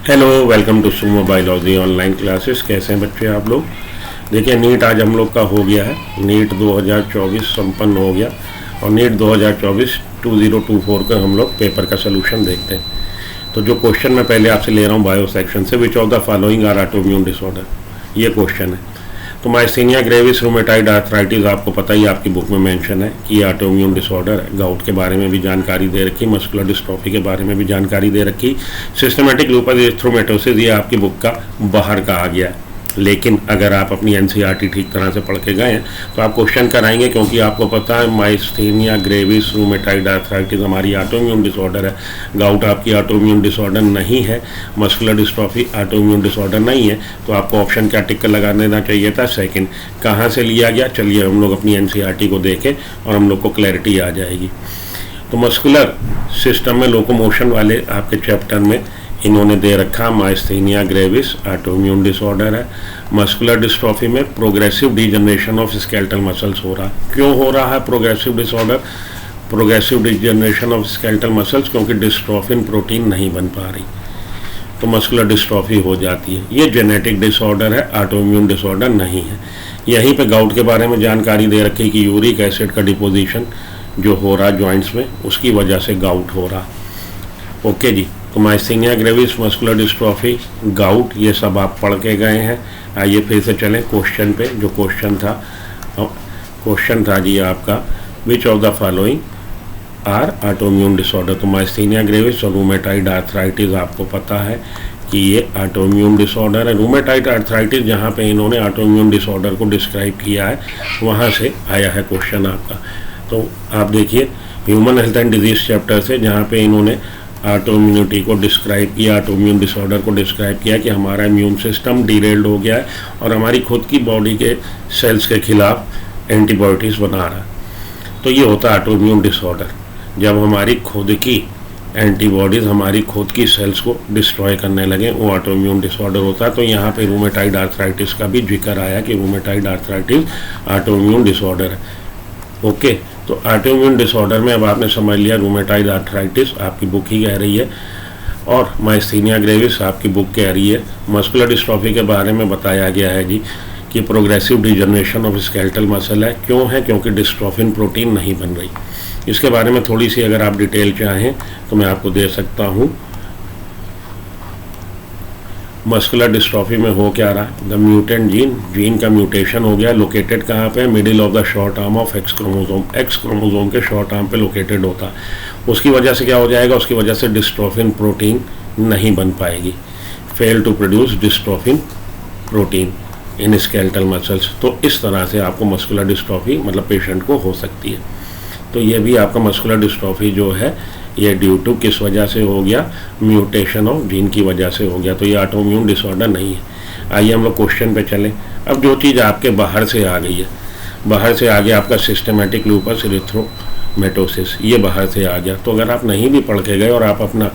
Hello, welcome to Sumo biology online classes. कैसे हैं बच्चे आप लोग? देखिए, नीट आज हम लोग का हो गया है। नीट 2024 संपन्न हो गया और नीट 2024 2024 का हम लोग पेपर का सोल्यूशन देखते हैं। तो जो क्वेश्चन मैं पहले आपसे ले रहा हूँ बायो सेक्शन से, which of the following are autoimmune disorder, ये क्वेश्चन है। तो माइस्थेनिया ग्रेविस रूमेटॉइड आर्थराइटिस आपको पता ही, आपकी बुक में मेंशन है कि ये ऑटोइम्यून डिसऑर्डर है। गाउट के बारे में भी जानकारी दे रखी, मस्कुलर डिस्ट्रॉफी के बारे में भी जानकारी दे रखी। सिस्टमेटिक लूपस एरिथ्रोमेटोसिस ये आपकी बुक का बाहर का आ गया है। लेकिन अगर आप अपनी एनसीईआरटी ठीक तरह से पढ़ के गए हैं तो आप क्वेश्चन कराएंगे, क्योंकि आपको पता है माइस्थेनिया ग्रेविस रूमेटॉइड आर्थराइटिस हमारी ऑटोइम्यून डिसऑर्डर है। गाउट आपकी ऑटोइम्यून डिसऑर्डर नहीं है, मस्कुलर डिस्ट्रॉफी ऑटोइम्यून डिसऑर्डर नहीं है। तो आपको ऑप्शन क्या टिक कर लगा देना चाहिए था, सेकंड। कहाँ से लिया गया, चलिए हम लोग अपनी एनसीईआरटी को देखें और हम लोग को क्लैरिटी आ जाएगी। तो मस्कुलर सिस्टम में लोकोमोशन वाले आपके चैप्टर में इन्होंने दे रखा माइस्थेनिया ग्रेविस ऑटोइम्यून डिसऑर्डर है। मस्कुलर डिस्ट्रॉफी में progressive degeneration of skeletal muscles हो रहा है। क्यों हो रहा है progressive disorder, progressive degeneration of skeletal muscles? क्योंकि डिस्ट्रोफिन प्रोटीन नहीं बन पा रही, तो मस्कुलर डिस्ट्रॉफी हो जाती है। ये जेनेटिक डिसऑर्डर है, ऑटोइम्यून डिसऑर्डर नहीं है। यहीं पे गाउट के बारे में जानकारी दे रखी कि यूरिक एसिड का डिपोजिशन जो हो रहा है जॉइंट्स में, उसकी वजह से गाउट हो रहा। ओके जी। तो myasthenia gravis, muscular dystrophy, gout, ये सब आप पढ़ के गए हैं। आइए फिर से चलें क्वेश्चन पे। जो क्वेश्चन था जी आपका, which of the following are autoimmune disorder. तो माइस्थेनिया ग्रेविस और रूमेटॉइड आर्थराइटिस आपको पता है कि ये ऑटोइम्यून डिसऑर्डर है। रूमेटॉइड आर्थराइटिस जहाँ पे इन्होंने ऑटोइम्यून डिसऑर्डर को डिस्क्राइब किया है, वहाँ से आया है क्वेश्चन आपका। तो आप देखिए human health and disease chapter से, जहाँ पे इन्होंने ऑटोइम्यूनिटी को डिस्क्राइब किया, ऑटोइम्यून डिसऑर्डर को डिस्क्राइब किया कि हमारा इम्यून सिस्टम डिरेल्ड हो गया है और हमारी खुद की बॉडी के सेल्स के खिलाफ एंटीबॉडीज बना रहा है। तो ये होता है ऑटोइम्यून डिसऑर्डर, जब हमारी खुद की एंटीबॉडीज़ हमारी खुद की सेल्स को डिस्ट्रॉय करने लगे, वो ऑटोइम्यून डिसऑर्डर होता है। तो यहाँ पे रूमेटॉइड आर्थराइटिस का भी जिक्र आया कि रूमेटॉइड आर्थराइटिस ऑटोइम्यून डिसऑर्डर है। ओके। तो ऑटोइम्यून डिसऑर्डर में अब आपने समझ लिया, रूमेटॉइड आर्थराइटिस आपकी बुक ही कह रही है और माइस्थेनिया ग्रेविस आपकी बुक कह रही है। मस्कुलर डिस्ट्रॉफी के बारे में बताया गया है जी कि progressive degeneration of skeletal muscle है। क्यों है? क्योंकि डिस्ट्रोफिन प्रोटीन नहीं बन रही। इसके बारे में थोड़ी सी अगर आप डिटेल चाहें तो मैं आपको दे सकता हूँ। मस्कुलर डिस्ट्रॉफी में हो क्या रहा है, द म्यूटेंट जीन का म्यूटेशन हो गया। लोकेटेड कहाँ पे? Middle of the short arm of x chromosome. X chromosome के शॉर्ट आर्म पे लोकेटेड होता है। उसकी वजह से क्या हो जाएगा? उसकी वजह से डिस्ट्रोफिन प्रोटीन नहीं बन पाएगी, fail to produce dystrophin protein in skeletal muscles. तो इस तरह से आपको मस्कुलर डिस्ट्रॉफी मतलब पेशेंट को हो सकती है। तो ये भी आपका मस्कुलर डिस्ट्रॉफी जो है, ये ड्यू टू किस वजह से हो गया? म्यूटेशन ऑफ जीन की वजह से हो गया। तो ये ऑटोइम्यून डिसऑर्डर नहीं है। आइए हम लोग क्वेश्चन पे चलें। अब जो चीज़ आपके बाहर से आ गई है, बाहर से आ गया आपका सिस्टमेटिक लूपस एरिथ्रोमेटोसिस, ये बाहर से आ गया। तो अगर आप नहीं भी पढ़ के गए और आप अपना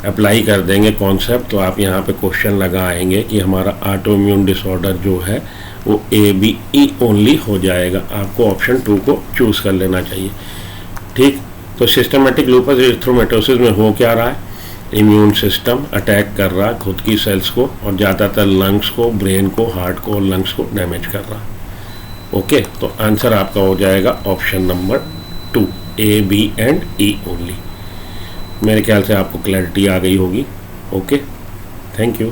अप्लाई कर देंगे कॉन्सेप्ट, तो आप यहाँ पे क्वेश्चन लगाएंगे कि हमारा ऑटोइम्यून डिसऑर्डर जो है वो ABE ओनली हो जाएगा। आपको ऑप्शन 2 को चूज़ कर लेना चाहिए। ठीक। तो सिस्टमेटिक लूपस एरिथ्रोमेटोसिस में हो क्या रहा है? इम्यून सिस्टम अटैक कर रहा है खुद की सेल्स को और ज़्यादातर लंग्स को, ब्रेन को, हार्ट को और लंग्स को डैमेज कर रहा है। ओके। तो आंसर आपका हो जाएगा option number 2, A, B and E only. मेरे ख्याल से आपको क्लैरिटी आ गई होगी। Okay, thank you.